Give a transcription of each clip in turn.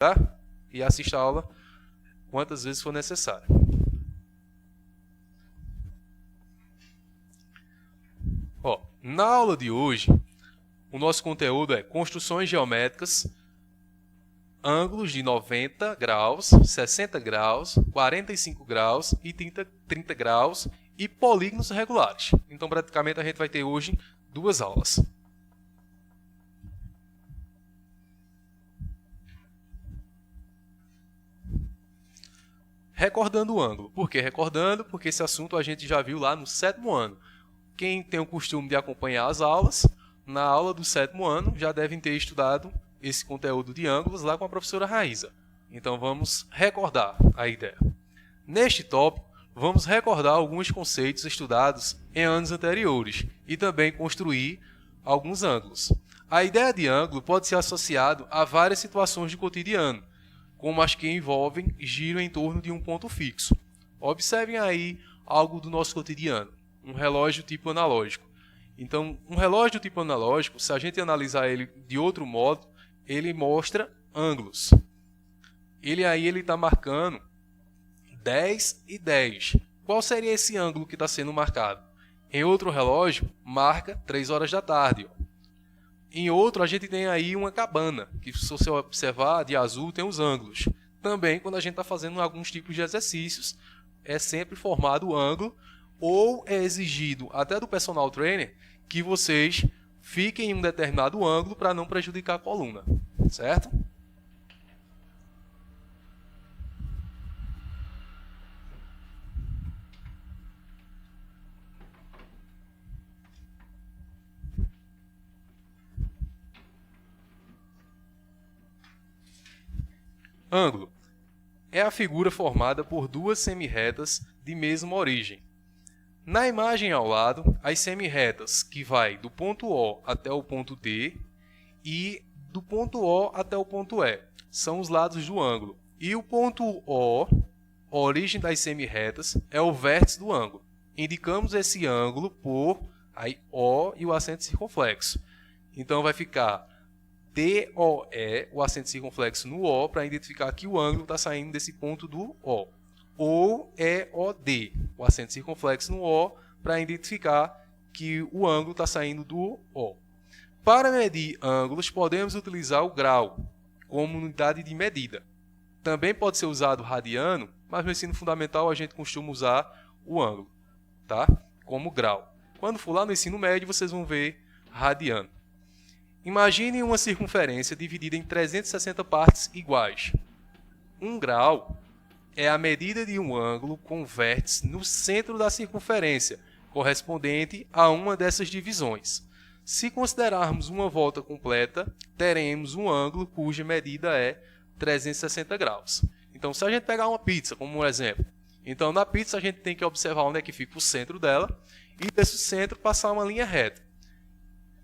tá? E assista a aula quantas vezes for necessário. Ó, na aula de hoje, o nosso conteúdo é construções geométricas, ângulos de 90 graus, 60 graus, 45 graus e 30 graus e polígonos regulares. Então, praticamente, a gente vai ter hoje 2 aulas. Recordando o ângulo. Por que recordando? Porque esse assunto a gente já viu lá no 7º ano. Quem tem o costume de acompanhar as aulas, na aula do 7º ano, já devem ter estudado esse conteúdo de ângulos lá com a professora Raíza. Então, vamos recordar a ideia. Neste tópico, vamos recordar alguns conceitos estudados em anos anteriores e também construir alguns ângulos. A ideia de ângulo pode ser associada a várias situações de cotidiano, como as que envolvem giro em torno de um ponto fixo. Observem aí algo do nosso cotidiano, um relógio tipo analógico. Então, um relógio tipo analógico, se a gente analisar ele de outro modo, ele mostra ângulos. Ele está marcando 10 e 10. Qual seria esse ângulo que está sendo marcado? Em outro relógio, marca 3 horas da tarde. Em outro, a gente tem aí uma cabana, que se você observar, de azul tem os ângulos. Também, quando a gente está fazendo alguns tipos de exercícios, é sempre formado o ângulo, ou é exigido até do personal trainer que vocês fiquem em um determinado ângulo para não prejudicar a coluna, certo? Ângulo é a figura formada por duas semirretas de mesma origem. Na imagem ao lado, as semirretas que vai do ponto O até o ponto D e do ponto O até o ponto E são os lados do ângulo. E o ponto O, a origem das semirretas, é o vértice do ângulo. Indicamos esse ângulo por aí, O e o acento circunflexo. Então vai ficar DOE, o acento circunflexo no O, para identificar que o ângulo está saindo desse ponto do O. Ou EOD, o acento circunflexo no O, para identificar que o ângulo está saindo do O. Para medir ângulos, podemos utilizar o grau como unidade de medida. Também pode ser usado o radiano, mas no ensino fundamental a gente costuma usar o ângulo, tá? Como grau. Quando for lá no ensino médio, vocês vão ver radiano. Imagine uma circunferência dividida em 360 partes iguais. 1 grau é a medida de um ângulo com vértice no centro da circunferência, correspondente a uma dessas divisões. Se considerarmos uma volta completa, teremos um ângulo cuja medida é 360 graus. Então, se a gente pegar uma pizza como um exemplo, então na pizza a gente tem que observar onde é que fica o centro dela e desse centro passar uma linha reta.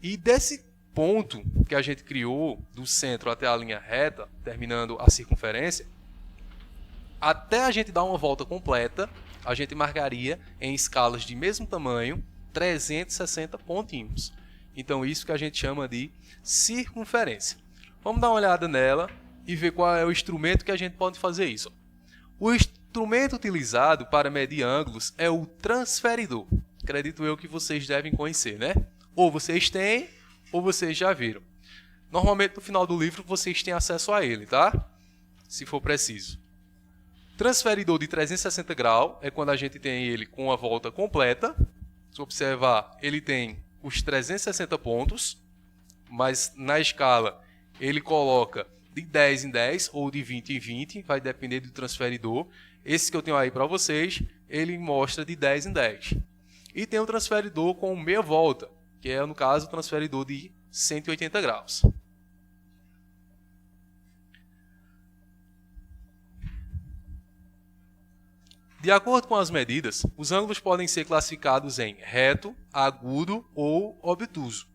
E desse ponto que a gente criou, do centro até a linha reta, terminando a circunferência, até a gente dar uma volta completa, a gente marcaria em escalas de mesmo tamanho 360 pontinhos. Então, isso que a gente chama de circunferência. Vamos dar uma olhada nela e ver qual é o instrumento que a gente pode fazer isso. O instrumento utilizado para medir ângulos é o transferidor. Acredito eu que vocês devem conhecer, né? Ou vocês têm, ou vocês já viram. Normalmente, no final do livro, vocês têm acesso a ele, tá? Se for preciso. Transferidor de 360 graus é quando a gente tem ele com a volta completa. Se observar, ele tem os 360 pontos, mas na escala ele coloca de 10 em 10 ou de 20 em 20, vai depender do transferidor. Esse que eu tenho aí para vocês, ele mostra de 10 em 10. E tem o transferidor com meia volta, que é, no caso, o transferidor de 180 graus. De acordo com as medidas, os ângulos podem ser classificados em reto, agudo ou obtuso.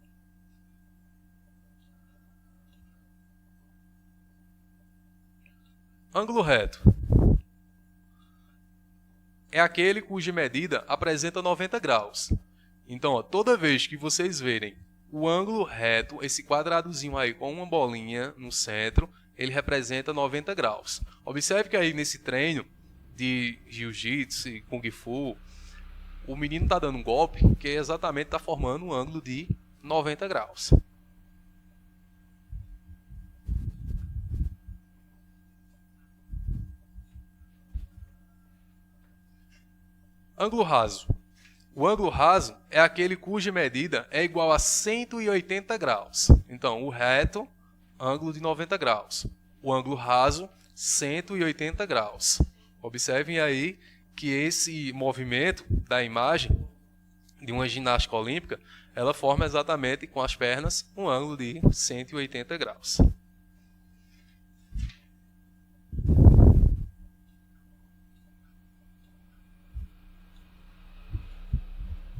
Ângulo reto é aquele cuja medida apresenta 90 graus. Então, toda vez que vocês verem o ângulo reto, esse quadradozinho aí com uma bolinha no centro, ele representa 90 graus. Observe que aí nesse treino de jiu-jitsu e kung fu, o menino está dando um golpe que exatamente está formando um ângulo de 90 graus. Ângulo raso. O ângulo raso é aquele cuja medida é igual a 180 graus. Então, o reto, ângulo de 90 graus. O ângulo raso, 180 graus. Observem aí que esse movimento da imagem de uma ginástica olímpica, ela forma exatamente com as pernas um ângulo de 180 graus.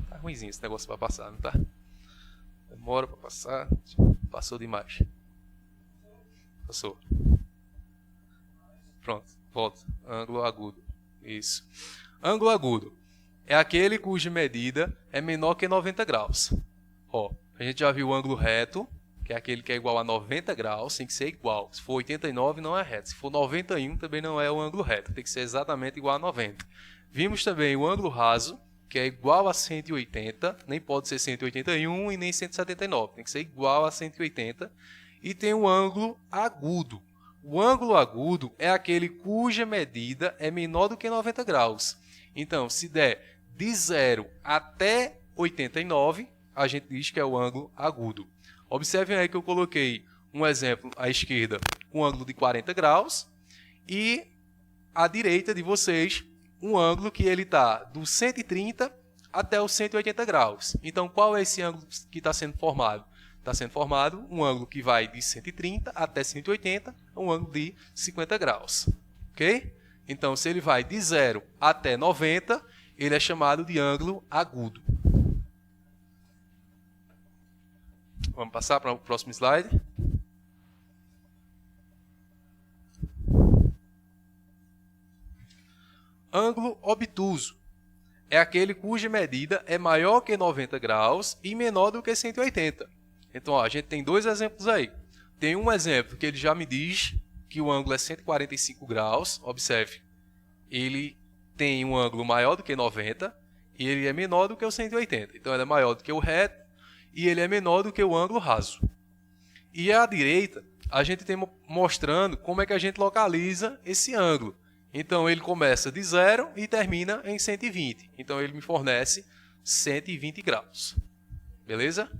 Tá ruimzinho esse negócio para passar, não tá? Demora para passar. Passou demais. Passou. Pronto, volta. Ângulo agudo. Isso. Ângulo agudo é aquele cuja medida é menor que 90 graus. Ó, a gente já viu o ângulo reto, que é aquele que é igual a 90 graus, tem que ser igual. Se for 89 não é reto. Se for 91 também não é o ângulo reto, tem que ser exatamente igual a 90. Vimos também o ângulo raso, que é igual a 180, nem pode ser 181 e nem 179, tem que ser igual a 180. E tem o ângulo agudo. O ângulo agudo é aquele cuja medida é menor do que 90 graus. Então, se der de 0 até 89, a gente diz que é o ângulo agudo. Observem aí que eu coloquei um exemplo à esquerda com um ângulo de 40 graus e à direita de vocês um ângulo que ele está do 130 até os 180 graus. Então, qual é esse ângulo que está sendo formado? Está sendo formado um ângulo que vai de 130 até 180, um ângulo de 50 graus. Ok? Então, se ele vai de 0 até 90, ele é chamado de ângulo agudo. Vamos passar para o próximo slide. Ângulo obtuso é aquele cuja medida é maior que 90 graus e menor do que 180. Então, ó, a gente tem dois exemplos aí. Tem um exemplo que ele já me diz que o ângulo é 145 graus. Observe, ele tem um ângulo maior do que 90 e ele é menor do que o 180. Então, ele é maior do que o reto e ele é menor do que o ângulo raso. E à direita, a gente tem mostrando como é que a gente localiza esse ângulo. Então, ele começa de 0 e termina em 120. Então, ele me fornece 120 graus. Beleza?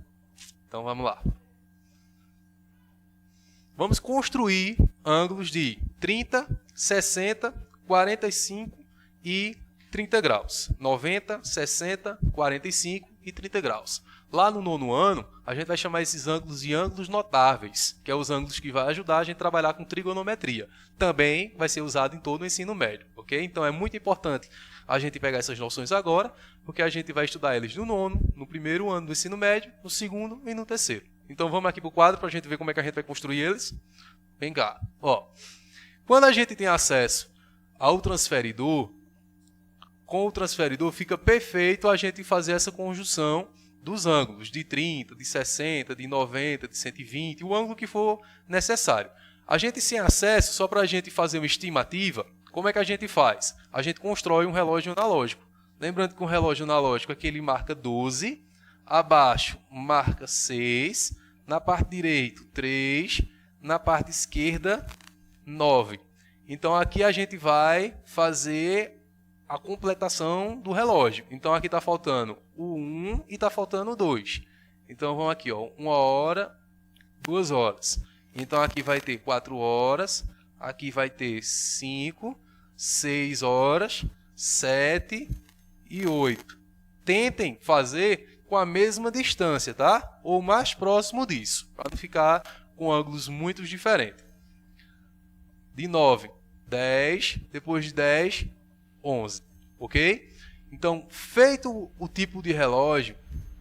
Então, vamos lá. Vamos construir ângulos de 30, 60, 45 e 30 graus. 90, 60, 45 e 30 graus. Lá no nono ano, a gente vai chamar esses ângulos de ângulos notáveis, que é os ângulos que vai ajudar a gente a trabalhar com trigonometria. Também vai ser usado em todo o ensino médio, ok? Então, é muito importante a gente pegar essas noções agora, porque a gente vai estudar eles no nono, no primeiro ano do ensino médio, no segundo e no terceiro. Então, vamos aqui para o quadro para a gente ver como é que a gente vai construir eles. Vem cá. Ó, quando a gente tem acesso ao transferidor, com o transferidor fica perfeito a gente fazer essa conjunção dos ângulos de 30, de 60, de 90, de 120, o ângulo que for necessário. A gente sem acesso, só para a gente fazer uma estimativa, como é que a gente faz? A gente constrói um relógio analógico. Lembrando que um relógio analógico aqui ele marca 12, abaixo marca 6, na parte direita 3, na parte esquerda 9. Então aqui a gente vai fazer a completação do relógio. Então aqui está faltando o 1 e está faltando o 2. Então vamos aqui, ó, 1 hora, 2 horas. Então aqui vai ter 4 horas, aqui vai ter 5, 6 horas, 7 e 8. Tentem fazer com a mesma distância, tá? Ou mais próximo disso, para não ficar com ângulos muito diferentes. De 9, 10, depois de 10, 11, ok? Então, feito o tipo de relógio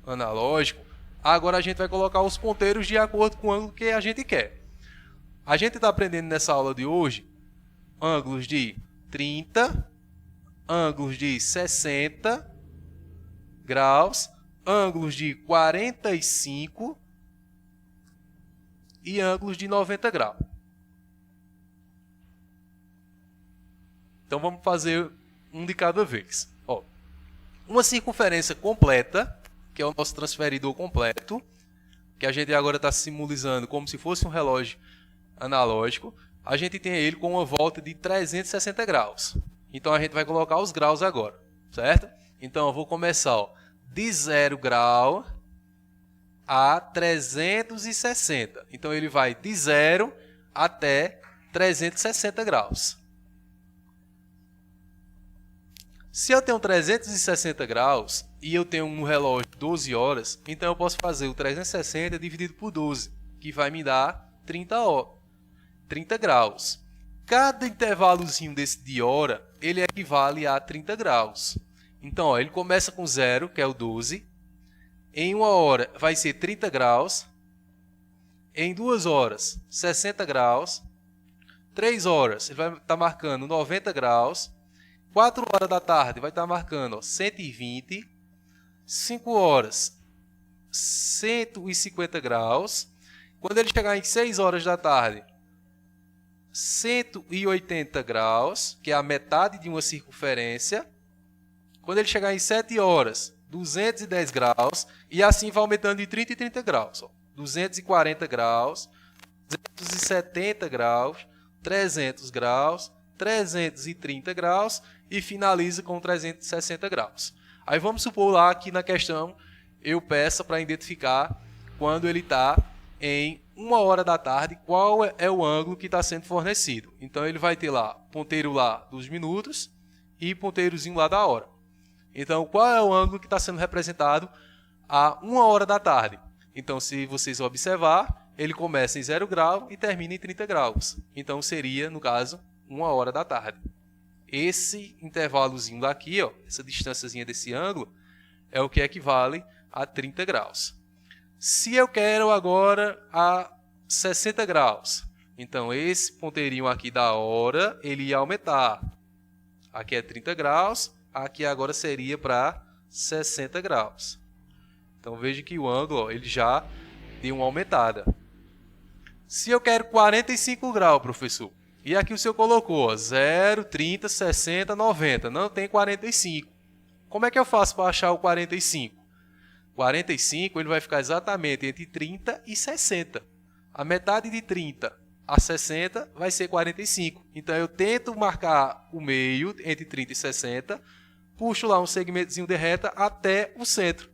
analógico, agora a gente vai colocar os ponteiros de acordo com o ângulo que a gente quer. A gente está aprendendo nessa aula de hoje ângulos de 30, ângulos de 60 graus, ângulos de 45 e ângulos de 90 graus. Então vamos fazer um de cada vez. Ó, uma circunferência completa, que é o nosso transferidor completo, que a gente agora está simbolizando como se fosse um relógio analógico, a gente tem ele com uma volta de 360 graus. Então a gente vai colocar os graus agora, certo? Então eu vou começar, ó, de 0 grau a 360. Então ele vai de 0 até 360 graus. Se eu tenho 360 graus e eu tenho no relógio 12 horas, então eu posso fazer o 360 dividido por 12, que vai me dar 30 graus. Cada intervalozinho desse de hora, ele equivale a 30 graus. Então, ó, ele começa com 0, que é o 12. Em 1 hora vai ser 30 graus. Em 2 horas, 60 graus. 3 horas, ele vai estar marcando 90 graus. 4 horas da tarde vai estar marcando, ó, 120. 5 horas, 150 graus. Quando ele chegar em 6 horas da tarde, 180 graus, que é a metade de uma circunferência. Quando ele chegar em 7 horas, 210 graus. E assim vai aumentando de 30 em 30 graus. Ó. 240 graus, 270 graus, 300 graus, 330 graus e finaliza com 360 graus. Aí vamos supor lá que na questão eu peça para identificar quando ele está em 1 hora da tarde, qual é o ângulo que está sendo fornecido. Então ele vai ter lá ponteiro lá dos minutos e ponteirozinho lá da hora. Então qual é o ângulo que está sendo representado a 1 hora da tarde? Então se vocês observar, ele começa em 0 grau e termina em 30 graus. Então seria, no caso, 1 hora da tarde. Esse intervalozinho daqui, ó, essa distânciazinha desse ângulo, é o que equivale a 30 graus. Se eu quero agora a 60 graus, então esse ponteirinho aqui da hora, ele ia aumentar. Aqui é 30 graus, aqui agora seria para 60 graus. Então veja que o ângulo, ó, ele já deu uma aumentada. Se eu quero 45 graus, professor, e aqui o senhor colocou 0, 30, 60, 90. Não tem 45. Como é que eu faço para achar o 45? 45 ele vai ficar exatamente entre 30 e 60. A metade de 30 a 60 vai ser 45. Então eu tento marcar o meio entre 30 e 60. Puxo lá um segmentozinho de reta até o centro.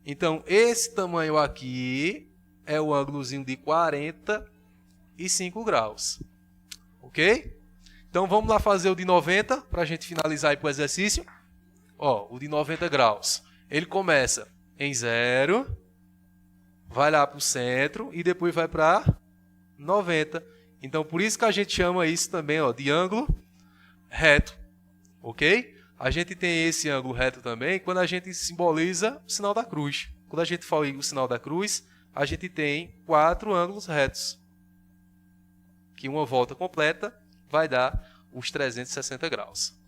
Então esse tamanho aqui é o ângulozinho de 45 graus. Ok? Então vamos lá fazer o de 90 para a gente finalizar aí para o exercício. Ó, o de 90 graus. Ele começa em 0, vai lá para o centro e depois vai para 90. Então por isso que a gente chama isso também, ó, de ângulo reto. Ok? A gente tem esse ângulo reto também quando a gente simboliza o sinal da cruz. Quando a gente fala o sinal da cruz, a gente tem 4 ângulos retos. Que uma volta completa vai dar os 360 graus.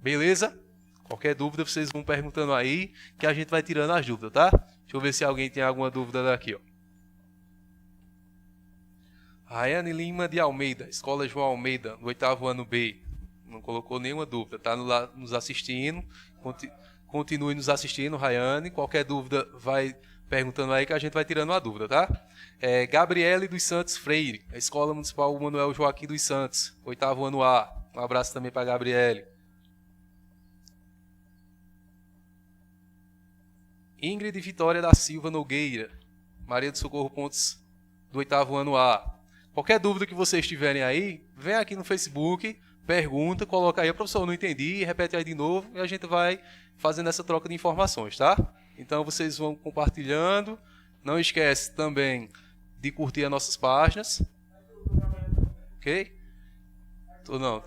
Beleza? Qualquer dúvida, vocês vão perguntando aí, que a gente vai tirando as dúvidas, tá? Deixa eu ver se alguém tem alguma dúvida daqui, ó. Rayane Lima de Almeida, Escola João Almeida, no 8º ano B. Não colocou nenhuma dúvida, tá nos assistindo. Continue nos assistindo, Rayane. Qualquer dúvida, vai perguntando aí que a gente vai tirando a dúvida, tá? Gabriele dos Santos Freire, a Escola Municipal Manuel Joaquim dos Santos, 8º ano A. Um abraço também para a Gabriele. Ingrid Vitória da Silva Nogueira, Maria do Socorro Pontes, do 8º ano A. Qualquer dúvida que vocês tiverem aí, vem aqui no Facebook, pergunta, coloca aí, professor, não entendi, repete aí de novo e a gente vai fazendo essa troca de informações, tá? Então vocês vão compartilhando. Não esquece também de curtir as nossas páginas. Ok? Não.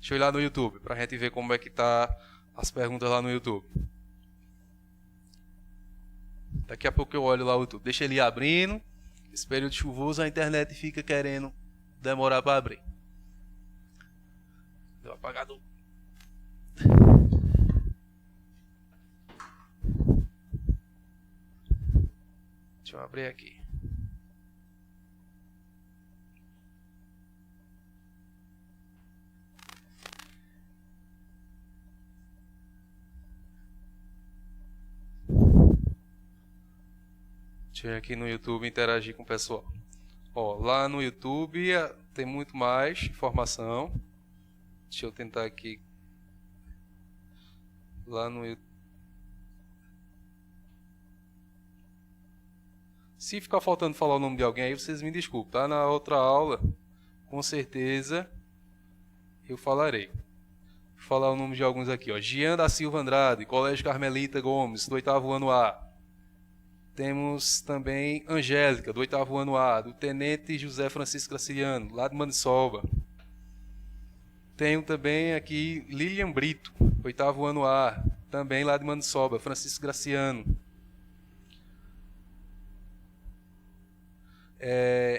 Deixa eu ir lá no YouTube para a gente ver como é que tá as perguntas lá no YouTube. Daqui a pouco eu olho lá o YouTube. Deixa ele ir abrindo. Esse período chuvoso a internet fica querendo demorar para abrir. Deu apagado. Deixa eu abrir aqui. Deixa eu ir aqui no YouTube e interagir com o pessoal. Ó, lá no YouTube tem muito mais informação. Deixa eu tentar aqui. Lá no YouTube. Se ficar faltando falar o nome de alguém aí, vocês me desculpem, tá? Na outra aula, com certeza, eu falarei. Vou falar o nome de alguns aqui, ó. Gian da Silva Andrade, Colégio Carmelita Gomes, do 8º ano A. Temos também Angélica, do 8º ano A, do Tenente José Francisco Graciliano, lá de Maniçoba. Tenho também aqui Lilian Brito, 8º ano A, também lá de Maniçoba, Francisco Graciano.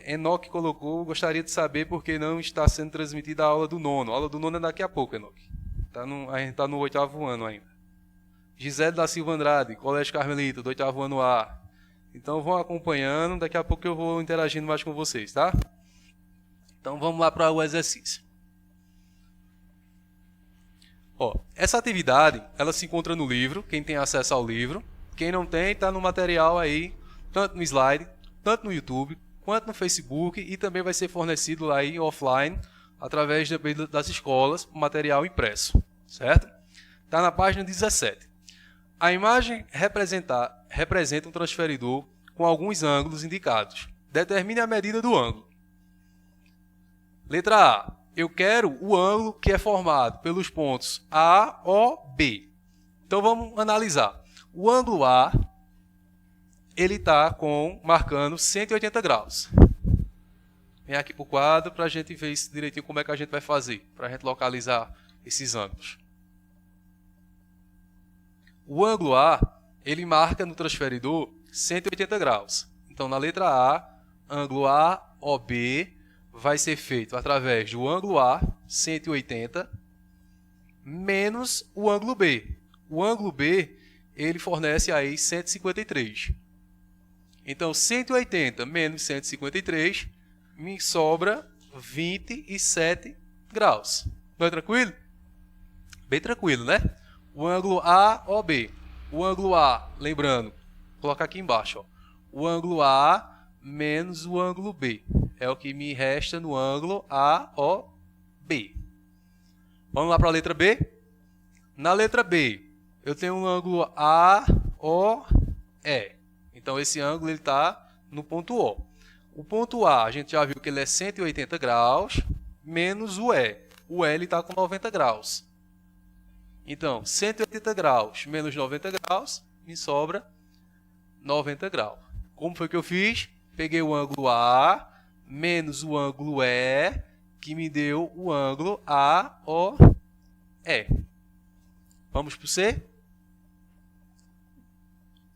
Enoque colocou, gostaria de saber por que não está sendo transmitida a aula do nono. A aula do nono é daqui a pouco, Enoque. A gente está no 8º ano ainda. Gisele da Silva Andrade, Colégio Carmelita, do 8º ano A. Então vão acompanhando, daqui a pouco eu vou interagindo mais com vocês, tá? Então vamos lá para o exercício. Ó, essa atividade, ela se encontra no livro, quem tem acesso ao livro. Quem não tem, está no material aí, tanto no slide, tanto no YouTube, quanto no Facebook, e também vai ser fornecido lá aí offline, através das escolas, material impresso, certo? Está na página 17. A imagem representa um transferidor com alguns ângulos indicados. Determine a medida do ângulo. Letra A. Eu quero o ângulo que é formado pelos pontos A, O, B. Então vamos analisar. O ângulo A, ele está marcando 180 graus. Vem aqui para o quadro para a gente ver isso direitinho como é que a gente vai fazer, para a gente localizar esses ângulos. O ângulo A, ele marca no transferidor 180 graus. Então, na letra A, ângulo AOB vai ser feito através do ângulo A, 180, menos o ângulo B. O ângulo B, ele fornece aí 153. Então, 180 menos 153, me sobra 27 graus. Não é tranquilo? Bem tranquilo, né? O ângulo AOB. O ângulo A, lembrando, vou colocar aqui embaixo, ó. O ângulo A menos o ângulo B. É o que me resta no ângulo AOB. Vamos lá para a letra B? Na letra B, eu tenho um ângulo AOE. Então, esse ângulo está no ponto O. O ponto A, a gente já viu que ele é 180 graus, menos o E. O E está com 90 graus. Então, 180 graus menos 90 graus, me sobra 90 graus. Como foi que eu fiz? Peguei o ângulo A menos o ângulo E, que me deu o ângulo AOE. Vamos para o C?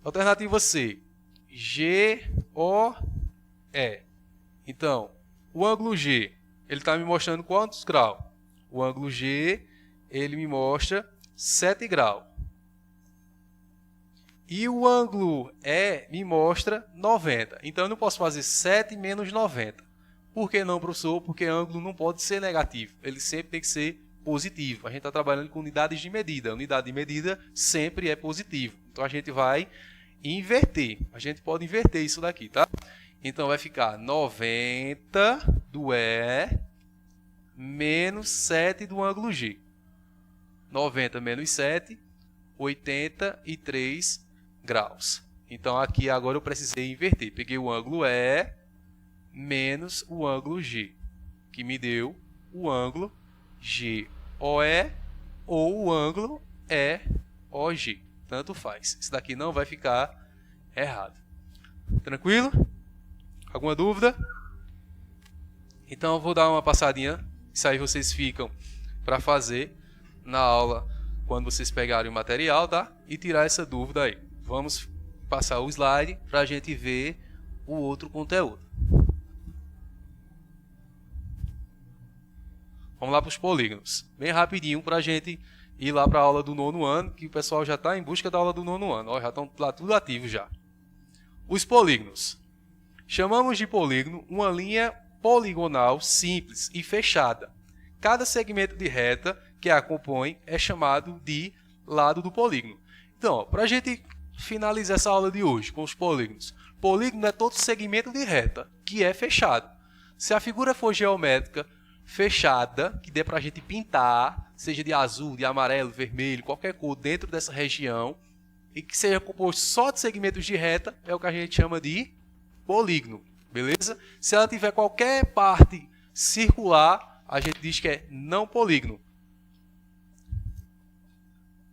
Alternativa C. GOE. Então, o ângulo G, ele está me mostrando quantos graus? O ângulo G, ele me mostra 7 graus. E o ângulo E me mostra 90. Então, eu não posso fazer 7 menos 90. Por que não, professor? Porque ângulo não pode ser negativo. Ele sempre tem que ser positivo. A gente está trabalhando com unidades de medida. A unidade de medida sempre é positivo. Então, a gente vai inverter. A gente pode inverter isso daqui, tá? Então, vai ficar 90 do E menos 7 do ângulo G. 90 menos 7, 83 graus. Então, aqui agora eu precisei inverter. Peguei o ângulo E menos o ângulo G, que me deu o ângulo GOE ou o ângulo EOG. Tanto faz. Isso daqui não vai ficar errado. Tranquilo? Alguma dúvida? Então, eu vou dar uma passadinha. Isso aí vocês ficam para fazer na aula quando vocês pegarem o material, tá? E tirar essa dúvida aí. Vamos passar o slide para a gente ver o outro conteúdo. Vamos lá para os polígonos. Bem rapidinho para a gente ir lá para a aula do 9º ano, que o pessoal já está em busca da aula do 9º ano. Ó, já estão lá tudo ativo já. Os polígonos. Chamamos de polígono uma linha poligonal simples e fechada. Cada segmento de reta que a compõe é chamado de lado do polígono. Então, para a gente finalizar essa aula de hoje com os polígonos, Polígono é todo segmento de reta, que é fechado. Se a figura for geométrica fechada, que dê para a gente pintar, seja de azul, de amarelo, vermelho, qualquer cor dentro dessa região, e que seja composto só de segmentos de reta, é o que a gente chama de polígono, beleza? Se ela tiver qualquer parte circular, a gente diz que é não polígono.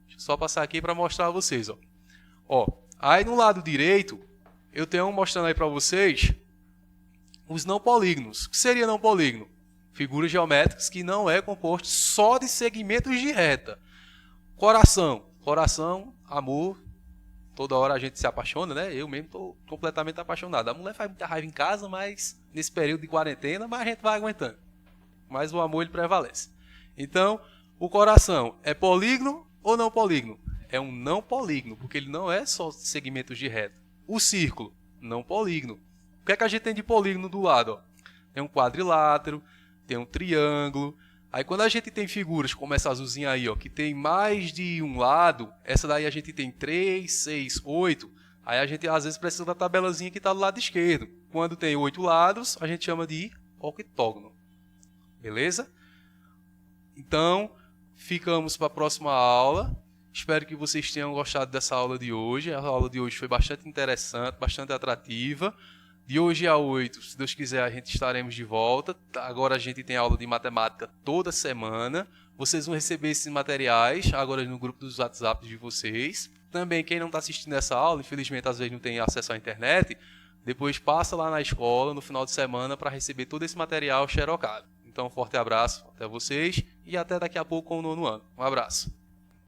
Deixa eu só passar aqui para mostrar a vocês, ó. Aí no lado direito, eu tenho mostrando aí para vocês os não polígonos. O que seria não polígono? Figuras geométricas que não é composto só de segmentos de reta. Coração. Coração, amor. Toda hora a gente se apaixona, né? Eu mesmo estou completamente apaixonado. A mulher faz muita raiva em casa, mas nesse período de quarentena, mas a gente vai aguentando. Mas o amor ele prevalece. Então, o coração é polígono ou não polígono? É um não polígono, porque ele não é só segmentos de reta. O círculo, não polígono. O que é que a gente tem de polígono do lado? Ó? Tem um quadrilátero, tem um triângulo. Aí quando a gente tem figuras como essa azulzinha aí, ó, que tem mais de um lado, essa daí a gente tem 3, 6, 8. Aí a gente às vezes precisa da tabelazinha que está do lado esquerdo. Quando tem 8 lados, a gente chama de octógono. Beleza? Então, ficamos para a próxima aula. Espero que vocês tenham gostado dessa aula de hoje. A aula de hoje foi bastante interessante, bastante atrativa. De hoje a 8, se Deus quiser, a gente estaremos de volta. Agora a gente tem aula de matemática toda semana. Vocês vão receber esses materiais agora no grupo dos WhatsApp de vocês. Também, quem não está assistindo essa aula, infelizmente às vezes não tem acesso à internet, depois passa lá na escola no final de semana para receber todo esse material xerocado. Então, um forte abraço até vocês e até daqui a pouco com o 9º ano. Um abraço.